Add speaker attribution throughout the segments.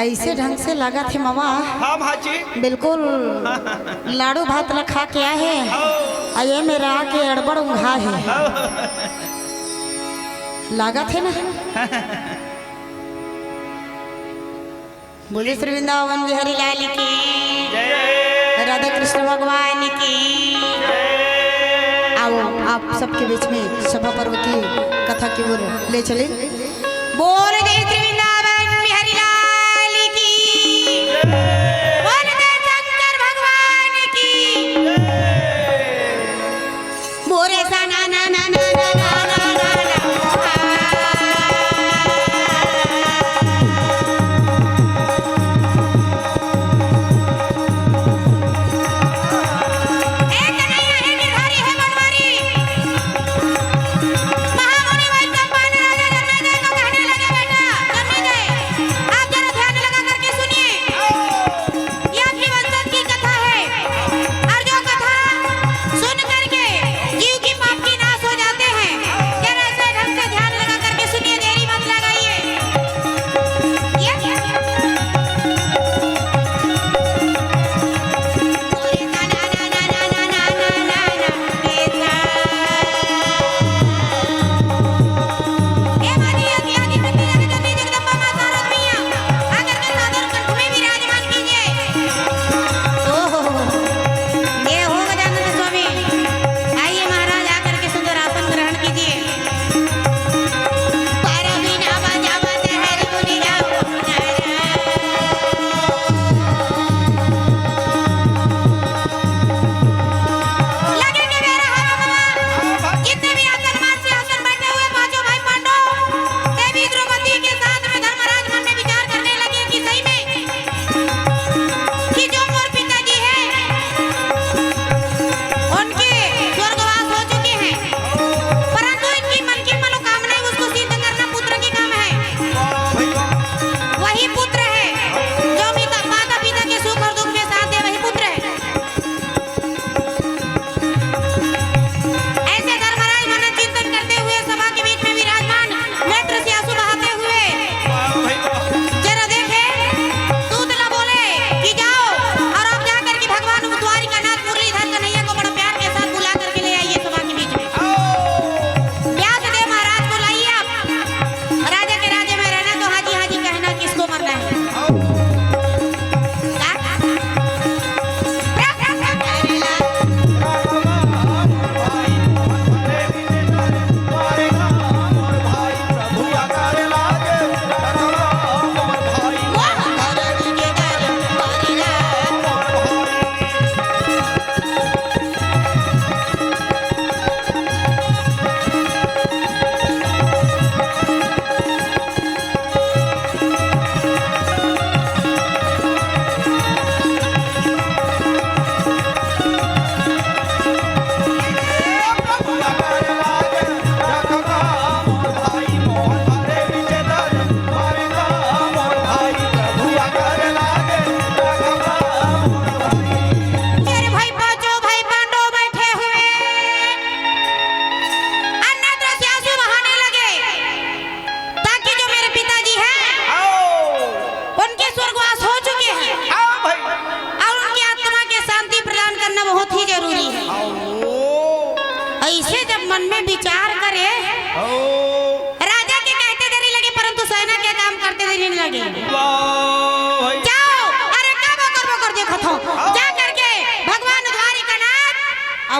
Speaker 1: ऐसे ढंग से लगा थे मामा।
Speaker 2: हाँ भाजी
Speaker 1: बिल्कुल लाड़ू भात रखा क्या है, ये मेरा आके अड़बड़ उंघा है। लगा थे ना। बोले श्री वृंदावन बिहारी लाल की, राधा कृष्ण भगवान की। आओ आप सबके बीच में सभा पर्व की कथा की ओर ले चले। बोल जय श्री वृंदावन बिहारी लाल की, बोल जय शंकर भगवान की। बोरे सा ना ना ना ना ना ना ना ना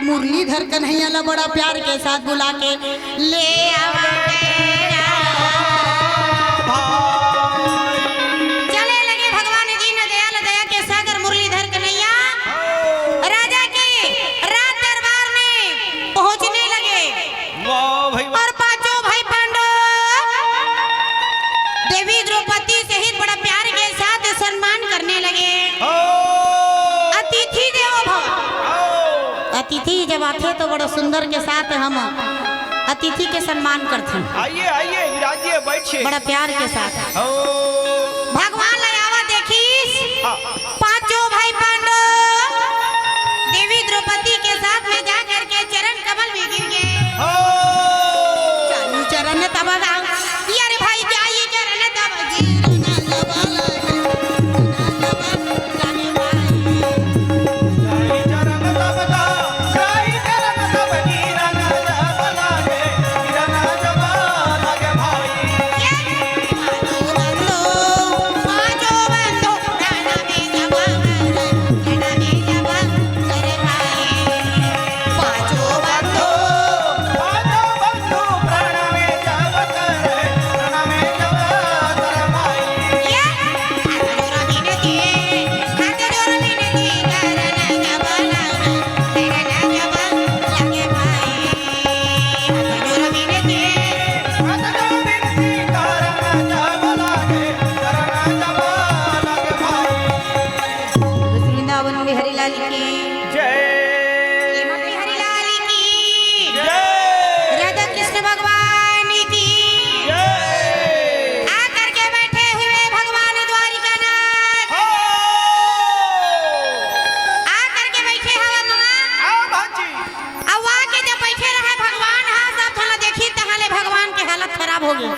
Speaker 1: मुरलीधर कन्हैया ला बड़ा प्यार के साथ बुला के ले चले लगे भगवान जी ने दयाल दया के सागर मुरलीधर कन्हैया राजा के राज दरबार में पहुंचने लगे। और पांचों भाई पांडव देवी द्रौपदी सहित बड़ा प्यार के साथ सम्मान करने लगे। अतिथि देवो भव, अतिथि जब आते तो बड़ा सुंदर के साथ हम अतिथि के सम्मान करते हैं।
Speaker 2: आइए आइए विराजिए बैठिए
Speaker 1: बड़ा प्यार के साथ। भगवान लयावा देखिस पांचों भाई पांडव देवी द्रौपदी के साथ में जा करके चरण कमल में गिर गए। चालू चरण तब अरे भाई जाइए चरण तब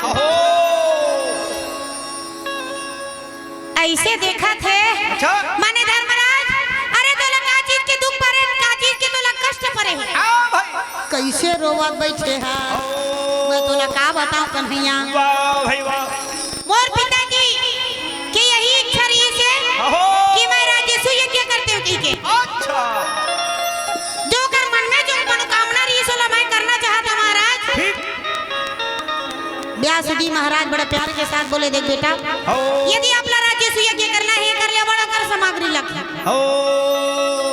Speaker 2: अहो
Speaker 1: ऐसे देखा थे
Speaker 2: अच्छा
Speaker 1: माने धर्मराज अरे तोला का चीज के दुख परे का चीज के तोला कष्ट परे
Speaker 2: हाँ भाई
Speaker 1: कैसे रोवत बैठे है मैं तोला का बताऊं कन्हैया
Speaker 2: वाह भाई वाह
Speaker 1: मोर पिताजी की यही इच्छा रही से
Speaker 2: अहो
Speaker 1: कि मैं राजस्व यज्ञ करते हूं ठीक है
Speaker 2: अच्छा
Speaker 1: जो कर मन में जो मनोकामना रही सो मैं करना चाहता महाराज
Speaker 2: ठीक
Speaker 1: व्यास जी महाराज बड़े प्यार के साथ बोले देख बेटा
Speaker 2: अहो
Speaker 1: यदि आपला राजस्व यज्ञ करना है कर ले बड़ा कर सामग्री लग
Speaker 2: अहो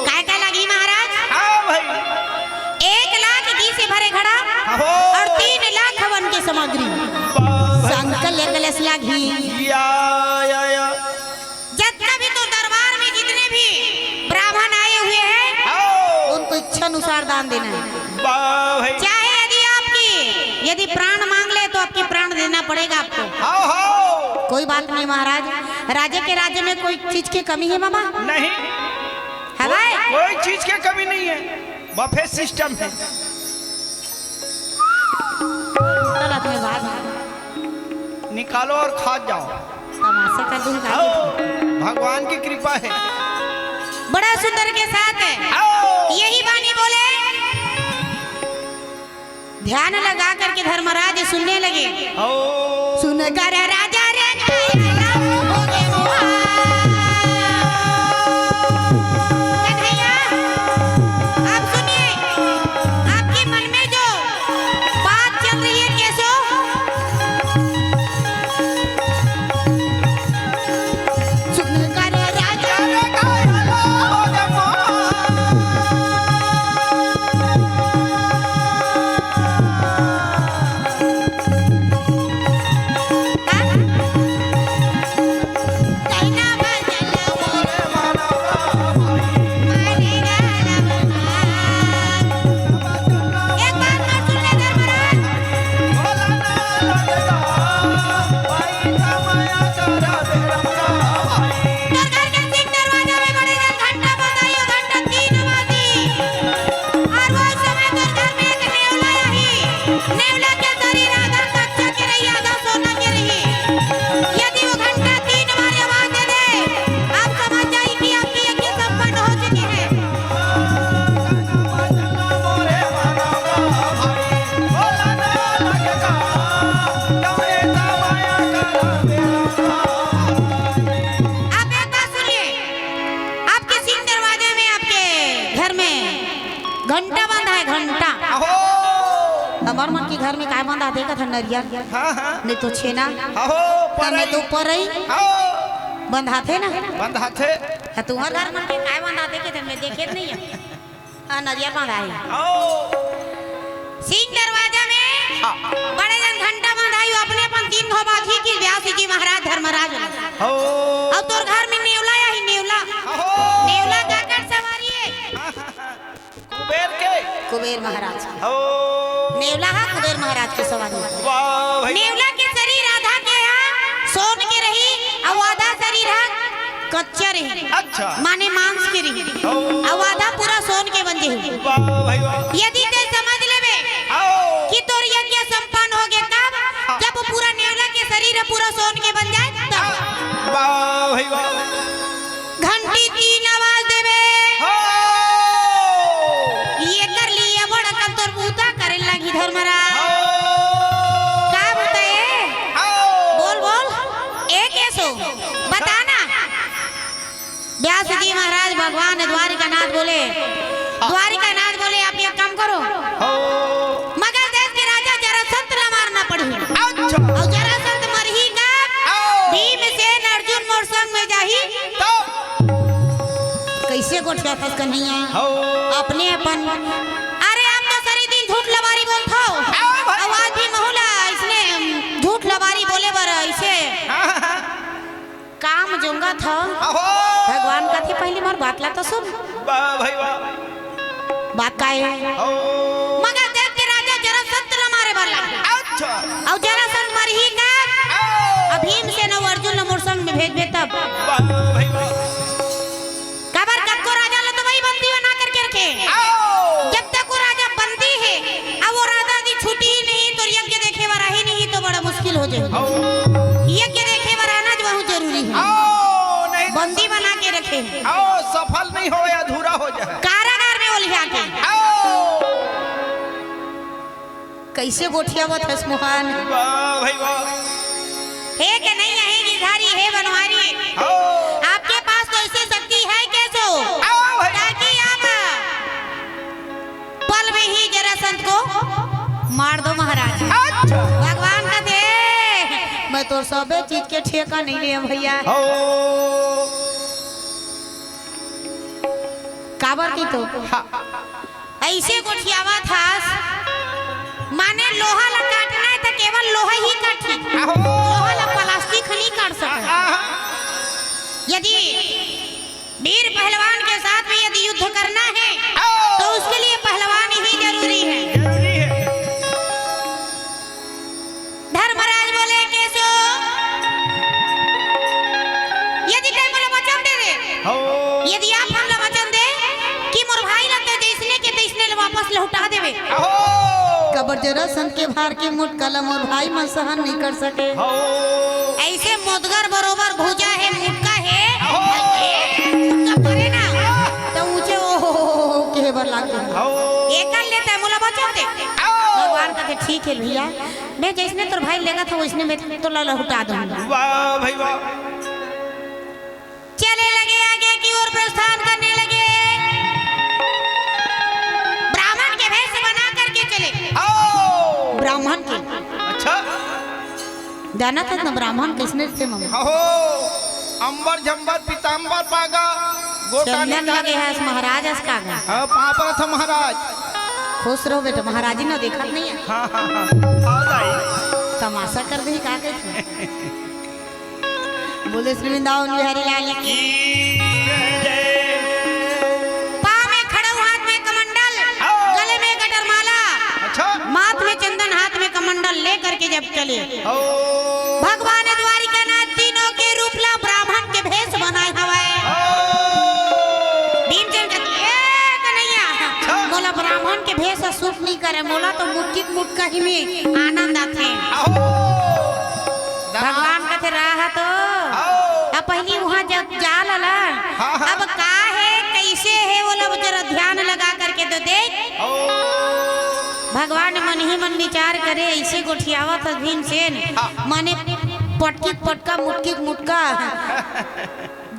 Speaker 1: काय लगी महाराज
Speaker 2: हाँ भाई
Speaker 1: 1 लाख घी से भरे घड़ा
Speaker 2: अहो
Speaker 1: और 3 लाख हवन की सामग्री संकल्य कलश घी
Speaker 2: या
Speaker 1: जितना भी तो दरबार में जितने भी ब्राह्मण आए हुए हैं
Speaker 2: आओ
Speaker 1: उनको इच्छा अनुसार दान देना है
Speaker 2: वाह भाई
Speaker 1: चाहे यदि प्राण मांग ले तो आपके प्राण देना पड़ेगा आपको
Speaker 2: हाँ हाँ
Speaker 1: कोई बात नहीं महाराज राजे के राज्य में कोई चीज की कमी है मामा
Speaker 2: नहीं
Speaker 1: है भाई
Speaker 2: कोई चीज की कमी नहीं है बफे सिस्टम है
Speaker 1: चल अपने बाद
Speaker 2: निकालो और खा जाओ
Speaker 1: तमाशा कर दूंगा
Speaker 2: आओ भगवान की कृपा है
Speaker 1: बड़ा सुंदर के साथ है
Speaker 2: आओ
Speaker 1: यही बानी बोले ध्यान लगा करके धर्मराज सुनने लगे
Speaker 2: आओ
Speaker 1: सुन कर राजा रे होगे कन्हैया आप सुनिए आपके मन में जो बात चल रही है कैसो सुन कर राजा घंटा बंधा है घंटा हमार मन के घर में काय बंधा देखा था नरियर
Speaker 2: हाँ हाँ
Speaker 1: नहीं तो छेना
Speaker 2: अहो
Speaker 1: नहीं तो परई बंधा थे ना
Speaker 2: बंधा थे
Speaker 1: तुम्हारे घर मन के काय बंधा देखे थे मैं देखे नहीं है हाँ नरियर बंधा है सिंह दरवाजा में बड़े जन घंटा बंधाई अपने अपन 3 घोबाथी की व्यास जी महाराज धर्मराज और तोर घर में नेवला या ही नेवला नेवला गाकर सवारी है कुबेर महाराज नेवला है कुबेर महाराज की सवारी नेवला के शरीर आधा के यहाँ सोन के रही और आधा शरीर है कच्चा रही
Speaker 2: अच्छा
Speaker 1: माने मांस के रही और आधा पूरा सोन के बन जाए यदि ते समझ लेबे कि तोर यज्ञ संपन्न हो गया तब जब पूरा नेवला के शरीर पूरा सोन के बन जाए तब घंटी 3 आवाज देवे ये कर लिए बड़ा कल तोर पूता करे लगी धर्मराज का बताए बोल बोल एक ऐसो बताना व्यास जी महाराज भगवान द्वारिकानाथ बोले आप ये काम करो मगर देश के राजा जरासंध न मारना पड़ी और जरासंध मरही का भीमसेन अर्जुन मोर संग में जाही कैसे गोठिया था कन्हैया अपने अपन अरे आप तो सारी दिन झूठ लबारी बोलत हो आवाज भी महुला इसने झूठ लबारी बोले बर ऐसे काम जोंगा था भगवान का थी पहली बार बात ला तो सुन बात का है मगर देश के राजा जरासंध न मारे बर ला और जरासंध मरही का भीमसेन और अर्जुन मोर संग में भेज तब कबर कब राजा ला तो वही बंदी बना करके रखे जब तक वो राजा बंदी है अब वो राजा दी छुट्टी नहीं तो यज्ञ देखे वाला ही नहीं तो बड़ा मुश्किल हो खोजे
Speaker 2: आओ
Speaker 1: यज्ञ देखे वराना जो बहुत जरूरी है
Speaker 2: आओ नहीं तो
Speaker 1: बंदी बना के रखे
Speaker 2: आओ सफल नहीं हो या अधूरा हो जाए
Speaker 1: कारागार में ओलिया के
Speaker 2: आओ
Speaker 1: कैसे गोठियावत है मोहन
Speaker 2: वाह भाई वाह
Speaker 1: है कि नहीं है गिरधारी है बनवारी
Speaker 2: आओ
Speaker 1: आपके पास तो ऐसी शक्ति है कैसो
Speaker 2: आओ भाई
Speaker 1: ताकि आप पल में ही जरासंध को मार दो महाराज
Speaker 2: अच्छा
Speaker 1: भगवान का दे मैं तो सबे चीज के ठेका नहीं लिया भैया
Speaker 2: आओ
Speaker 1: काबर की तो ऐसे गोठियावा था माने लोहा ला काटना है तो केवल लोहा ही काटी लोहा ला प्लास्टिक नहीं काट सकता यदि वीर पहलवान के साथ में यदि युद्ध करना है तो उसके लिए पहलवान ही जरूरी है
Speaker 2: जरूरी है
Speaker 1: धर्मराज बोले कैसो यदि कई बोले वचन दे दे
Speaker 2: आओ
Speaker 1: यदि आप हम वचन दे कि मोर भाई लगते जैसने के तैसने वापस लौटा देवे
Speaker 2: आओ
Speaker 1: कबर जरा सन के भार के मुठ कलम और भाई मन सहन नहीं कर सके
Speaker 2: आओ
Speaker 1: ऐसे मोदगर बरोबर भूजा है मुटका है
Speaker 2: आओ
Speaker 1: मुटका परे ना तो ऊंचे ओ के बर लागे
Speaker 2: आओ
Speaker 1: एक कर लेता है मोला बचा दे भगवान कहते ठीक है भैया मैं जैसने तोर भाई लेगा था वैसने मैं तो लौटा दूंगा
Speaker 2: वाह भाई वाह
Speaker 1: चले लगे आगे की ओर प्रस्थान करने लगे ब्राह्मण के भेष बना करके चले
Speaker 2: आओ
Speaker 1: ब्राह्मण के
Speaker 2: अच्छा
Speaker 1: जाना था ना ब्राह्मण किसने थे मम्मी
Speaker 2: आओ अंबर जंबर पीतांबर पागा गोटा
Speaker 1: चंदन लगे है महाराज का
Speaker 2: हाँ पापा था महाराज
Speaker 1: खुश रहो बेटा महाराजी ने देखा नहीं है
Speaker 2: हाँ हाँ हाँ आ जाइए
Speaker 1: तमाशा कर दी का कहते बोले श्री वृंदावन बिहारी लाल की पाँव में खड़े हाथ में कमंडल गले में गटरमाला
Speaker 2: अच्छा
Speaker 1: माथ में चंदन हाथ में कमंडल लेकर के जब चले
Speaker 2: आओ
Speaker 1: भगवान द्वारिकानाथ तीनों के रूप ला ब्राह्मण के भेष बनाए हवाए भीमचंद कन्हैया मोला ब्राह्मण के भेष सूट नहीं करे मोला तो मुट्ठी मुटका ही में आनंद आते भगवान कहते रहा तो अब पहली वहाँ जब जा लला अब का है कैसे है वो लोग जरा ध्यान लगा करके तो देख भगवान मन ही मन विचार करे ऐसे गोठियावा था भीमसेन माने पटकी पटका मुटकी मुटका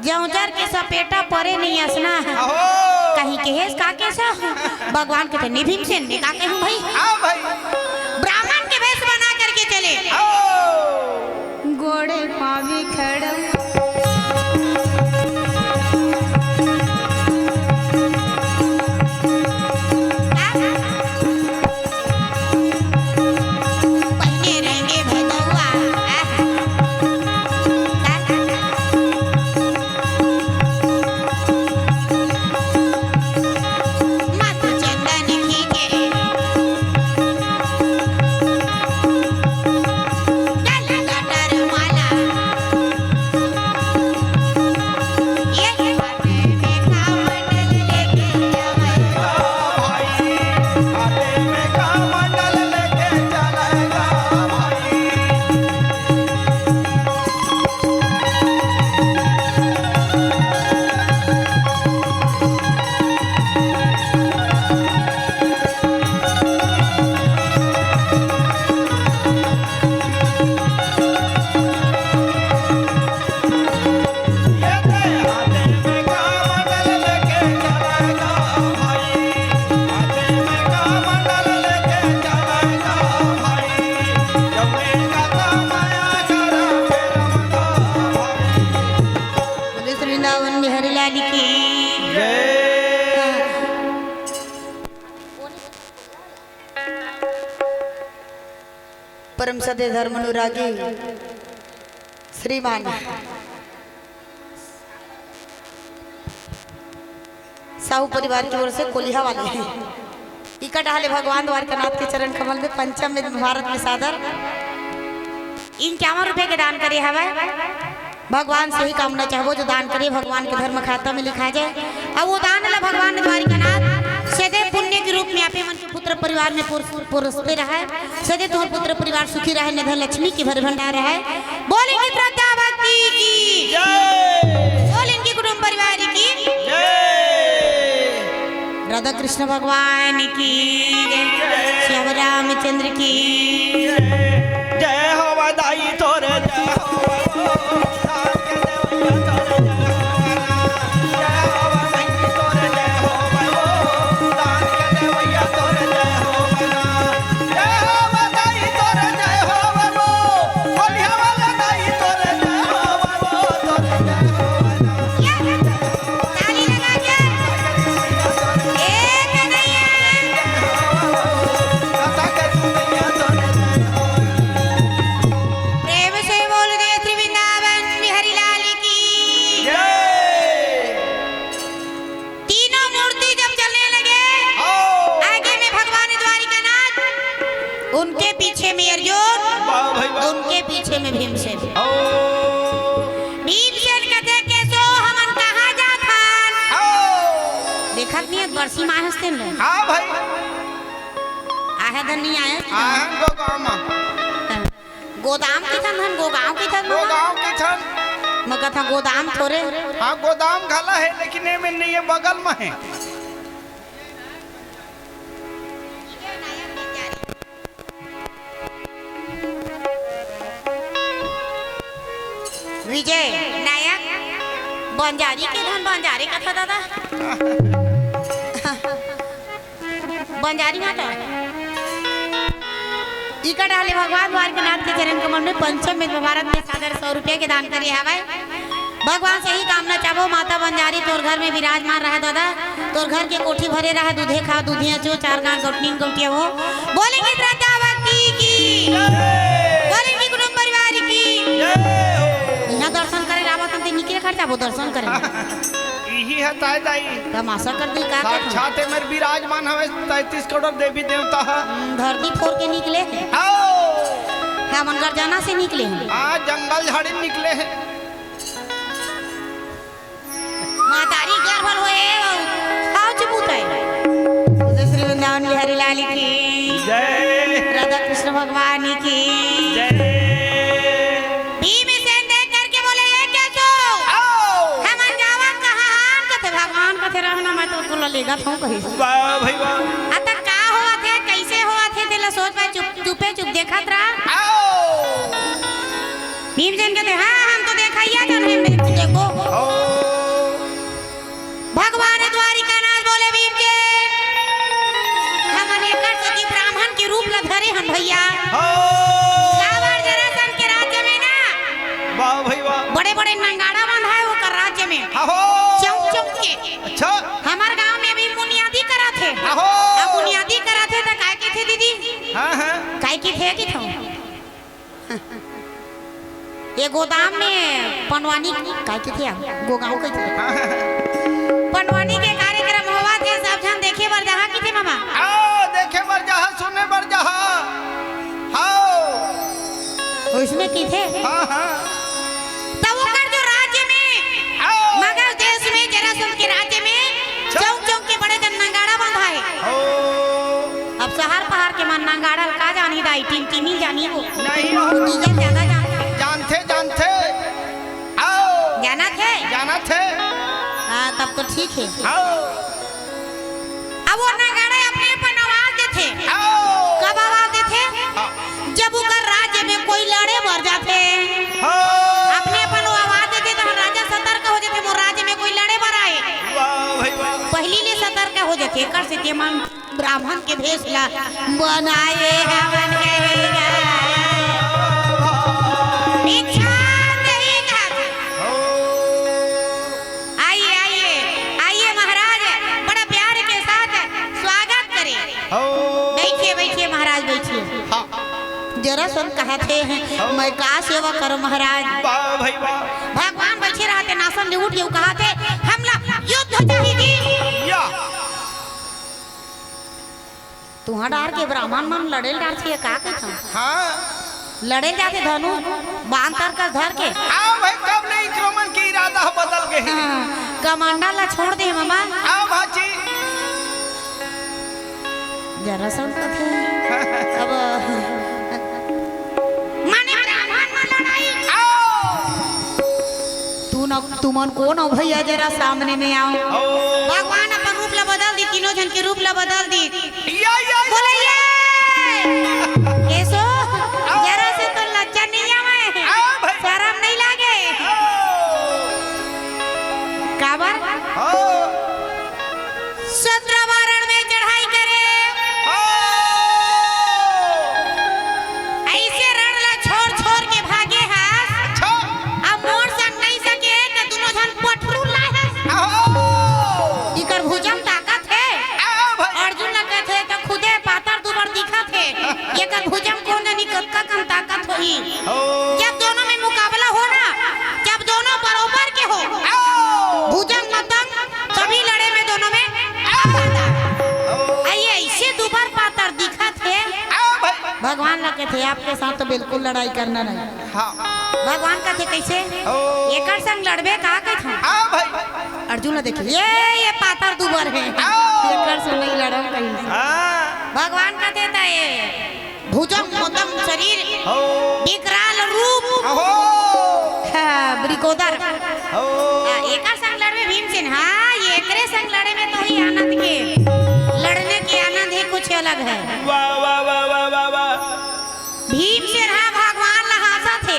Speaker 1: जौजर के सपेटा परे नहीं असना कहीं के हेस का कैसा भगवान कहते नहीं भीमसेन ने का कहूं भाई ब्राह्मण के भेष बना करके चले गोड़े पावी खड़ा परम सदे धर्म अनुरागी श्रीमान साहू परिवार की ओर से कोलिहा वाले हैं इकट हाले भगवान द्वारकानाथ के चरण कमल में पंचम में भारत में सादर इन 51 रुपए के दान करे हवा भगवान से ही कामना चाहो जो दान करे भगवान के धर्म खाता में लिखा जाए और वो दान ला भगवान द्वारकानाथ सदैव पुण्य की रूप में आपे मन के पुत्र परिवार में पुरस्ते रहा सदे तुम्हार पुत्र परिवार सुखी रहे निधन लक्ष्मी की भर भंडार रहे बोले की श्रद्धा भक्ति की
Speaker 2: जय
Speaker 1: बोले इनकी कुटुंब परिवार की
Speaker 2: जय
Speaker 1: राधा कृष्ण भगवान की जय श्याम रामचंद्र की
Speaker 2: जय हो बधाई तोरे जय हो
Speaker 1: उनके पीछे में अर्जुन उनके पीछे में भीमसेन भीमसेन कहते कैसो हमन कहां जात हन देखत नहीं बरसी मां हंसते न
Speaker 2: हां भाई
Speaker 1: आहे धन नहीं आए
Speaker 2: आहन
Speaker 1: गोदाम की थन गोगांव की थन
Speaker 2: गोगांव की थन
Speaker 1: मैं कथा गोदाम थोड़े
Speaker 2: हां गोदाम घाला है लेकिन ये में नहीं है बगल में है
Speaker 1: विजय नायक बंजारी के धन बंजारी कथा दादा बंजारी माता इकट आले भगवान द्वारकानाथ के चरण कमल में पंचम में भारत में सादर 100 रुपये के दान करी हवाए भगवान से ही कामना चाहो माता बंजारी तोर घर में विराजमान रहा दादा तोर घर के कोठी भरे रहा दूधे खा दूधिया चो 4 गांव गौटनी गौटिया हो बोलेंगे श्रद्धा भक्ति की बोलेंगे कुटुंब परिवार की यहाँ दर्शन करे रावत हम निकले खर्चा वो दर्शन करे
Speaker 2: यही है ताई दाई
Speaker 1: तमाशा कर दी का
Speaker 2: साक्षात मेरे विराजमान हवे 33 करोड़ देवी देवता है
Speaker 1: धरती फोड़ के निकले हम मनगर जाना से निकले
Speaker 2: आज जंगल झाड़ी निकले हैं
Speaker 1: मातारी गर्भल होए आओ चबूताई श्री वृंदावन बिहारी लाल की
Speaker 2: जय
Speaker 1: राधा कृष्ण भगवान की
Speaker 2: जय
Speaker 1: भीमसेन देख करके बोले ये क्या जो हमन जावन कहां कथे भगवान कथे रहना मैं तो तुला लेगा हूं कही
Speaker 2: वाह भाई वाह
Speaker 1: आता का हुआ थे कैसे हुआ थे तेला सोच में चुपे चुप देखत रहा भीमसेन कहते हां हम तो देखाइया तो नहीं देखो भगवान द्वारिकानाथ बोले भीमसेन हमन एकर सती ब्राह्मण के रूप ला धरे हन भैया कावर जरासन के राज्य में ना
Speaker 2: वाह भाई वाह
Speaker 1: बड़े बड़े नंगाड़ा बांधा है वो कर राज्य में चौक चौक के
Speaker 2: अच्छा
Speaker 1: हमार गांव में भी बुनियादी करा थे अब बुनियादी करा थे तो काय के थे दीदी
Speaker 2: हां हां
Speaker 1: काय के थे कि थो ये गोदाम में पनवानी काय के थे गोगांव के थे पनवानी के कार्यक्रम होवा थे सब जन देखे बर जहां की थे मामा
Speaker 2: आओ देखे बर जहां सुने बर जहां हां
Speaker 1: उसमें की थे
Speaker 2: हां हां
Speaker 1: तब वो कर जो राज्य में मगर देश में जरासंध के राज्य में चौक चौक के बड़े जन नंगाड़ा बांधा है अब शहर पहाड़ के मन नंगाड़ा का जानी दाई टीम टीमी जानी हो
Speaker 2: नहीं हो
Speaker 1: डीजे ज्यादा
Speaker 2: जानते आओ जाना थे
Speaker 1: हाँ तब तो ठीक है
Speaker 2: आओ
Speaker 1: अब वो नगाड़े अपने अपन आवाज देते कब आवाज देते जब उकर राज्य में कोई लड़े मर जाते अपने अपन आवाज देते तो राजा सतर्क हो जाते वो राज्य में कोई लड़े मर आए पहली ले सतर्क हो जाते कर से मन ब्राह्मण के भेष ला बनाए हवन जरा सुन कहते हैं मैं का सेवा करूं महाराज
Speaker 2: वाह भाई वाह
Speaker 1: भगवान बैठे रहते नासन ले उठ कहा थे हमला युद्ध चाहिए
Speaker 2: या
Speaker 1: तुहा डार के ब्राह्मण मन लड़े डार थे का कहता
Speaker 2: हां
Speaker 1: लड़े जाते धनु बांध तर कर धर के
Speaker 2: आओ भाई कब नहीं क्रमण की इरादा बदल गए
Speaker 1: कमांडा ला छोड़ दे मामा
Speaker 2: आओ भाजी
Speaker 1: जरा संत थे अब माने ब्राह्मण में लड़ाई तुमन कौन हो भैया जरा सामने में आओ भगवान अपन रूप ला बदल दी तीनों जन के रूप ला बदल दी बोलिए कैसो जरा से तो लज्जा नहीं आवे शर्म नहीं लागे काबर सत्रवारण में चढ़ाई करे ऐसे रण ला छोड़ छोड़ के भागे हास अब मोर संग नहीं सके त दोनों जन पटरू लाए इकर भुजंग ताकत है अर्जुन न कहते तो खुदे पातर दुबर दिखत है एकर भुजंग कौन नहीं कतका कम ताकत होई जब दोनों में मुकाबला हो ना जब दोनों बराबर के हो भुजंग मतंग तभी लड़े में दोनों में ऐसे दुबर पातर दिखत है भगवान लगे थे आपके साथ तो बिल्कुल लड़ाई करना नहीं भगवान का थे कैसे एकर संग लड़बे का कहत अर्जुन देखिए ये पातर दुबर है एकर से नहीं लड़म कहीं भगवान का देता है भुजंग मतंग शरीर विकराल रूप ब्रिकोदर एकर संग लड़बे भीमसेन हाँ ये एकरे संग लड़े में तो ही आनंद के लड़ने के आनंद ही कुछ अलग है भीमसेन हाँ भगवान लहासा थे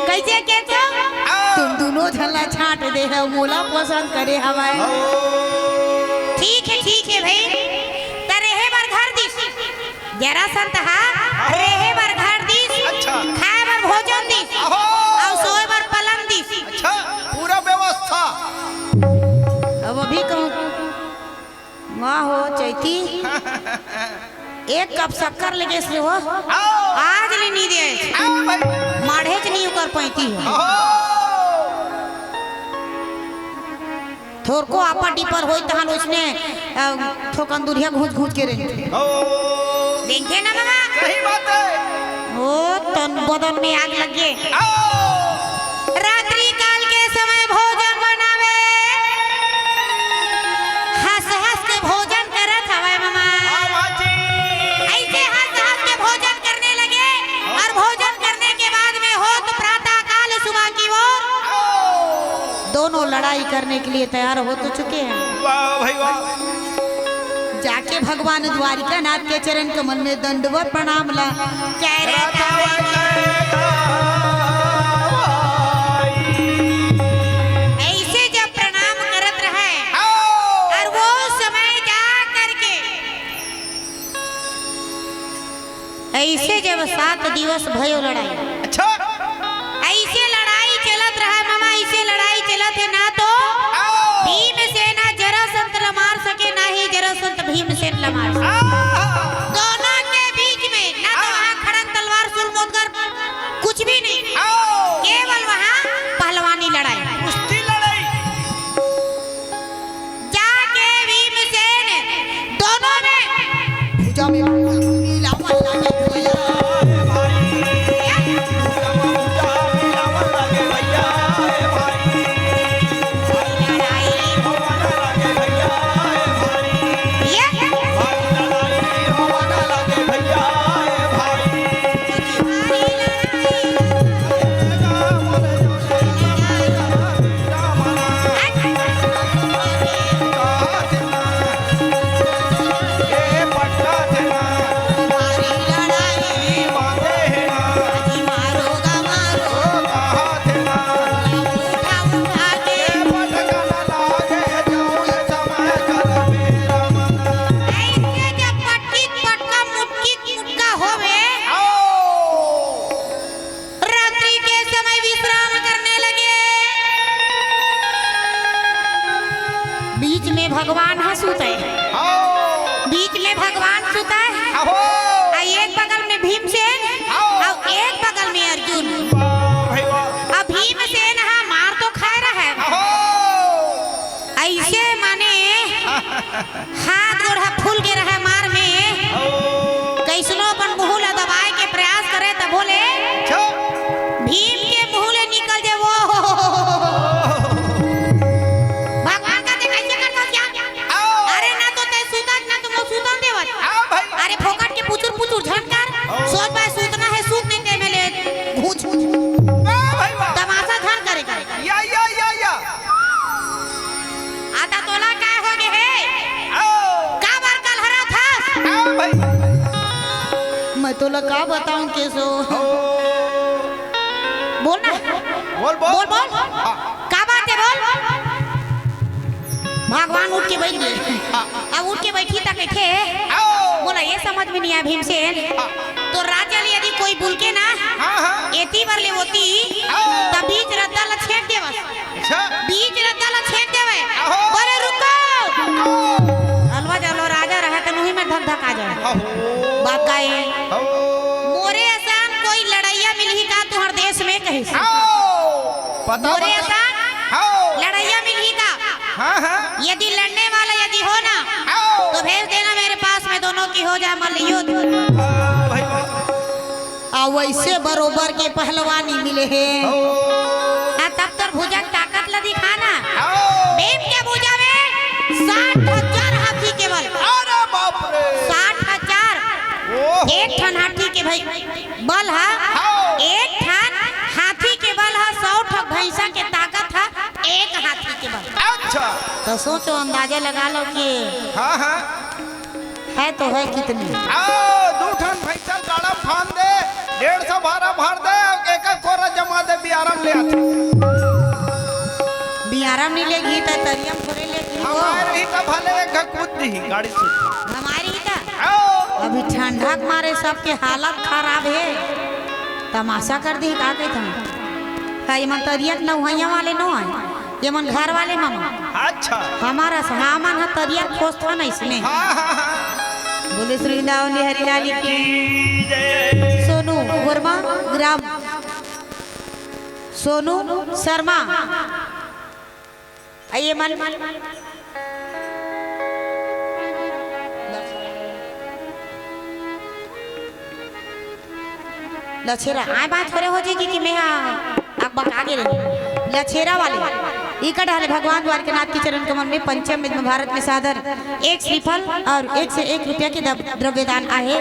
Speaker 1: कैसे के तुम दोनों झल्ला छाट दे है मोला पसंद करे हवाए ठीक है भाई तरेहे बर घर दिस जरा संत हा रेहे बर घर दिस खाए बर भोजन दिस और सोए बर पलंग दिस
Speaker 2: अच्छा पूरा व्यवस्था
Speaker 1: अब अभी कहूँ माँ हो चैती एक कप शक्कर लगे से हो आज ले नहीं दे माढ़े च नहीं कर पाती है थोरको आपा टिपर होई तहन उसने ठोकन दुरिया घूंच घूंच के रहे देखे ना मामा
Speaker 2: सही बात है
Speaker 1: ओ तन बदन में आग लगे रात्रि काल के समय भोजन बनावे हंस हंस के भोजन करत हवे मामा ऐसे हंस हंस के भोजन करने लगे और भोजन करने के बाद में हो तो प्रातः काल सुबह की ओर दोनों लड़ाई करने के लिए तैयार हो तो चुके हैं
Speaker 2: वाह भाई वाह
Speaker 1: जाके भगवान द्वारिका नाथ के चरण कमल में दंडवत प्रणाम ला कह रहे ऐसे जब प्रणाम करत रहे और वो समय जा करके ऐसे जब 7 दिवस भयो लड़ाई
Speaker 2: अच्छा
Speaker 1: ऐसे लड़ाई चलत रहा मामा ऐसे लड़ाई चलत है ना तो भीमसेन जरासंत ल मार सके ना ही जरासंत भीमसेन ल मार सके दोनों के बीच में ना तो वहाँ खड़क तलवार सुरमोदगर कुछ भी नहीं केवल वहाँ पहलवानी लड़ाई
Speaker 2: कुश्ती लड़ाई
Speaker 1: जाके भीमसेन दोनों में भुजा में भगवान हंसूत है बीच में भगवान सुता है एक बगल में भीमसेन और एक बगल में अर्जुन अब भीमसेन हाँ मार तो खा रहा है ऐसे माने हाथ गोड़ा फूल के रहा मार में कैसनो अपन मुँह ला दबाए के प्रयास करे तब बोले भीम के मुँह ले निकल जाए वो भगवान का कैसे करता क्या अरे ना तो का बताऊं केसो
Speaker 2: हो
Speaker 1: बोल ना
Speaker 2: बोल
Speaker 1: बोल बोल
Speaker 2: हाँ,
Speaker 1: का बात है बोल भगवान उठ के बैठ गए अब उठ के बैठी तक थे
Speaker 2: आओ
Speaker 1: बोला ये समझ में नहीं आया भीमसेन तो राजा ले यदि कोई बुल के ना
Speaker 2: हाँ हाँ
Speaker 1: एती बर ले होती तब बीच रद्दा ल छेड़ दे बस
Speaker 2: अच्छा
Speaker 1: बीच रद्दा ल छेड़ देवे
Speaker 2: आहो।
Speaker 1: बोले रुको अलवा चलो राजा रहा तो नहीं में धक धक आ जाए
Speaker 2: हो
Speaker 1: बात का है
Speaker 2: हो
Speaker 1: मोरे आसान कोई लड़ैया मिली का तुहर देश में कहीं से
Speaker 2: आओ पता
Speaker 1: मोरे
Speaker 2: बता
Speaker 1: आसान
Speaker 2: आओ
Speaker 1: लड़ैया मिली का
Speaker 2: हाँ हाँ
Speaker 1: यदि लड़ने वाला यदि हो ना
Speaker 2: आओ
Speaker 1: तो भेज देना मेरे पास में दोनों की हो जाए मल्लयुद्ध
Speaker 2: भाई
Speaker 1: आ वैसे बरोबर के पहलवानी मिले हैं
Speaker 2: हो
Speaker 1: तब तो भुजंग ताकत ल दिखाना
Speaker 2: आओ
Speaker 1: भीम के भुजा में 60,000 हाथी के बल
Speaker 2: अरे बाप रे
Speaker 1: 60,000
Speaker 2: ओह
Speaker 1: एक ठन हाथी के भाई बल है
Speaker 2: आओ
Speaker 1: एक ठन हाथी के बल है 100 ठक भैंसा के ताकत है एक हाथी के बल
Speaker 2: अच्छा
Speaker 1: तो सोचो अंदाजा लगा लो कि
Speaker 2: हाँ हाँ
Speaker 1: है तो है कितनी
Speaker 2: आओ दू ठन भैंसा गाड़ा फान दे 150 भारा भर दे एक एक कोरा जमा दे बियारम ले आते
Speaker 1: बियारम नहीं लेगी तो तरियम थोड़े लेगी वो
Speaker 2: हमारे ही तो भले एक कूद दी गाड़ी से
Speaker 1: हमारी तो
Speaker 2: आओ
Speaker 1: अभी ठंडा के मारे सबके हालत खराब है तमाशा कर दी का कहता है ये मन तरियत न हुआ वाले न है ये मन घर वाले मामा
Speaker 2: अच्छा
Speaker 1: हमारा सामान है तरियत खोज था ना इसमें
Speaker 2: हाँ हाँ हाँ
Speaker 1: बोले श्री नाव हरिलाली की सोनू वर्मा ग्राम सोनू शर्मा आइए मन लछेरा आए बात करे हो जाएगी कि मैं अब आगे रही लछेरा वाले इकट हाले भगवान द्वार के नाथ के चरण कमल में पंचम में भारत में सादर एक श्रीफल और 1 से 1 रुपया के द्रव्यदान आहे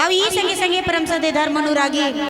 Speaker 1: अब ये संगे संगे परम सदे धर्म अनुरागी